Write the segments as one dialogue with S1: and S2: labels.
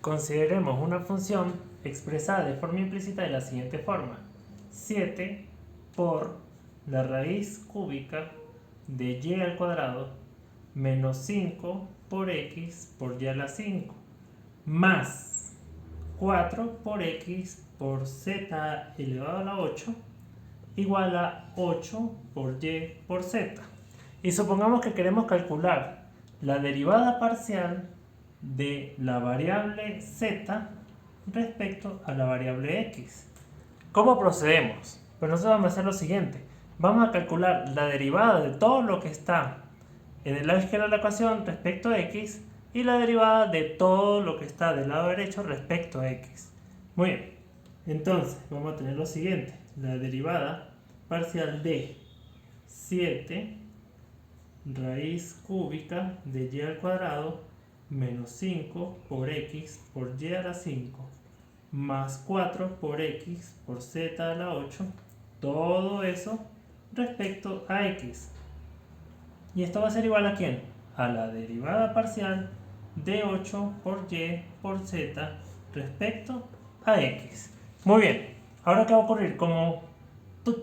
S1: Consideremos una función expresada de forma implícita de la siguiente forma: 7 por la raíz cúbica de y al cuadrado menos 5 por x por y a la 5 más 4 por x por z elevado a la 8 igual a 8 por y por z. Y supongamos que queremos calcular la derivada parcial de la variable z respecto a la variable x. ¿Cómo procedemos? Pues nosotros vamos a hacer lo siguiente. Vamos a calcular la derivada de todo lo que está en el lado izquierdo de la ecuación respecto a x y la derivada de todo lo que está del lado derecho respecto a x. Muy bien. Entonces vamos a tener lo siguiente. La derivada parcial de 7 raíz cúbica de y al cuadrado menos 5 por x por y a la 5 más 4 por x por z a la 8, todo eso respecto a x. Y esto va a ser igual a ¿quién? A la derivada parcial de 8 por y por z respecto a x. Muy bien, ahora ¿qué va a ocurrir? Como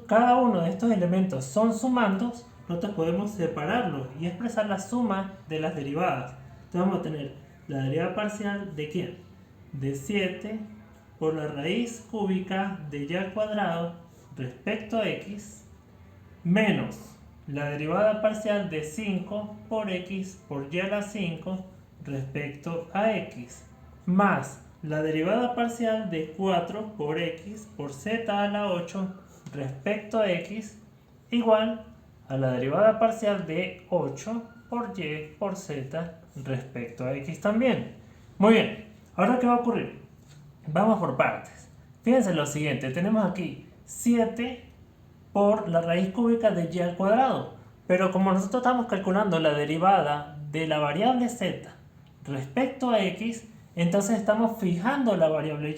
S1: cada uno de estos elementos son sumandos, nosotros podemos separarlos y expresar la suma de las derivadas. Entonces vamos a tener la derivada parcial de ¿quién? De 7 por la raíz cúbica de y al cuadrado respecto a x menos la derivada parcial de 5 por x por y a la 5 respecto a x más la derivada parcial de 4 por x por z a la 8 respecto a x igual a la derivada parcial de 8 por y por z respecto a x también. Muy bien, ahora ¿qué va a ocurrir? Vamos por partes. Fíjense lo siguiente, tenemos aquí 7 por la raíz cúbica de y al cuadrado, pero como nosotros estamos calculando la derivada de la variable z respecto a x, entonces estamos fijando la variable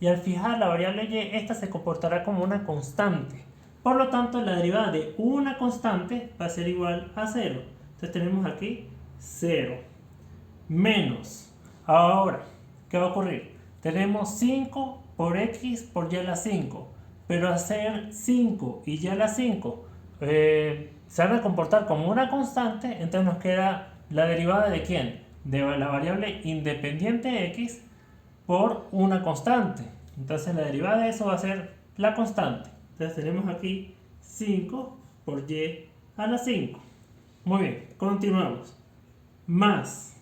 S1: y al fijar la variable y, esta se comportará como una constante. Por lo tanto, la derivada de una constante va a ser igual a 0. Entonces tenemos aquí 0 menos, ahora, ¿qué va a ocurrir? Tenemos 5 por x por y a la 5, pero hacer 5 y y a la 5 se van a comportar como una constante, entonces nos queda la derivada de ¿quién? De la variable independiente x por una constante. Entonces la derivada de eso va a ser la constante. Entonces tenemos aquí 5 por y a la 5. Muy bien, continuamos. Más,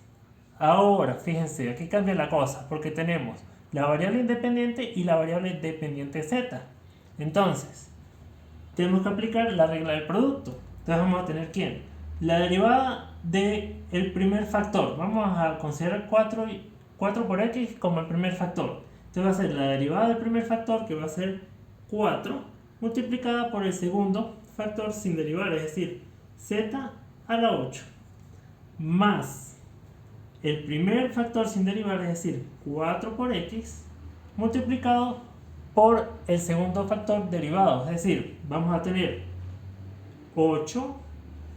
S1: ahora fíjense, aquí cambia la cosa, porque tenemos la variable independiente y la variable dependiente z. Entonces, tenemos que aplicar la regla del producto. Entonces vamos a tener ¿quién? La derivada del primer factor. Vamos a considerar 4 por x como el primer factor. Entonces va a ser la derivada del primer factor, que va a ser 4, multiplicada por el segundo factor sin derivar, es decir, z a la 8, más el primer factor sin derivar, es decir, 4 por x, multiplicado por el segundo factor derivado, es decir, vamos a tener 8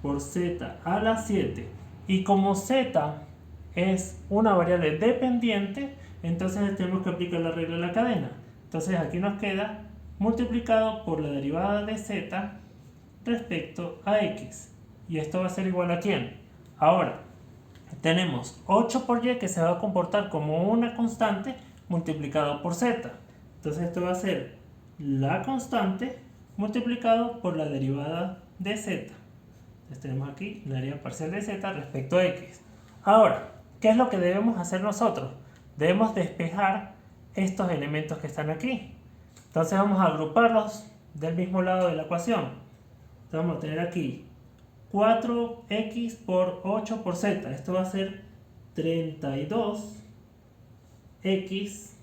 S1: por z a la 7, y como z es una variable dependiente, entonces tenemos que aplicar la regla de la cadena. Entonces aquí nos queda multiplicado por la derivada de z respecto a x, y esto va a ser igual a ¿quién? Ahora tenemos 8 por y, que se va a comportar como una constante multiplicado por z. Entonces esto va a ser la constante multiplicado por la derivada de z. Entonces tenemos aquí la derivada parcial de z respecto a x. Ahora, ¿qué es lo que debemos hacer nosotros? Debemos despejar estos elementos que están aquí. Entonces vamos a agruparlos del mismo lado de la ecuación. Entonces vamos a tener aquí 4x por 8 por z. Esto va a ser 32x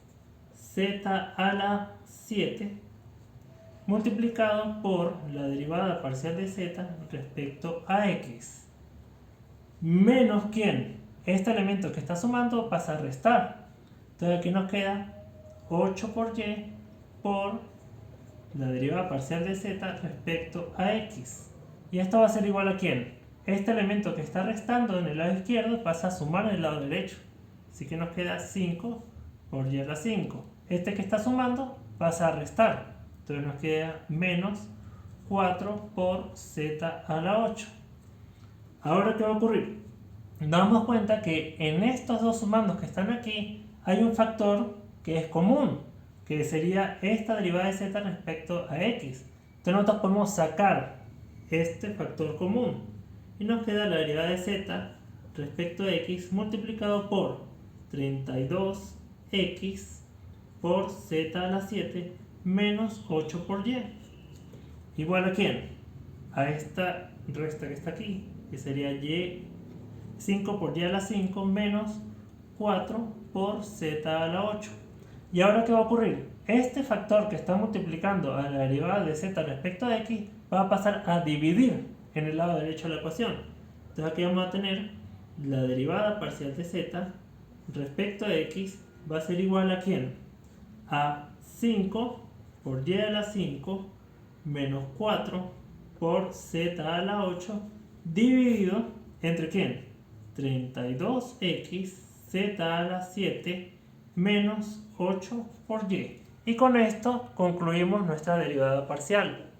S1: z a la 7 multiplicado por la derivada parcial de z respecto a x. Menos ¿quién? Este elemento que está sumando pasa a restar. Entonces aquí nos queda 8 por y por la derivada parcial de z respecto a x. Y esto va a ser igual a ¿quién? Este elemento que está restando en el lado izquierdo pasa a sumar en el lado derecho. Así que nos queda 5 por y a la 5. Este que está sumando pasa a restar. Entonces nos queda menos 4 por z a la 8. Ahora, ¿qué va a ocurrir? Nos damos cuenta que en estos dos sumandos que están aquí hay un factor que es común, que sería esta derivada de z respecto a x. Entonces nosotros podemos sacar este factor común y nos queda la derivada de z respecto a x multiplicado por 32x por z a la 7 menos 8 por y. ¿Igual a quién? A esta resta que está aquí, que sería y 5 por y a la 5 menos 4 por z a la 8. ¿Y ahora qué va a ocurrir? Este factor que está multiplicando a la derivada de z respecto a x va a pasar a dividir en el lado derecho de la ecuación. Entonces aquí vamos a tener la derivada parcial de z respecto a x va a ser igual a ¿quién? A 5 por y a la 5 menos 4 por z a la 8 dividido entre ¿quién? 32x z a la 7 menos 8 por y. Y con esto concluimos nuestra derivada parcial.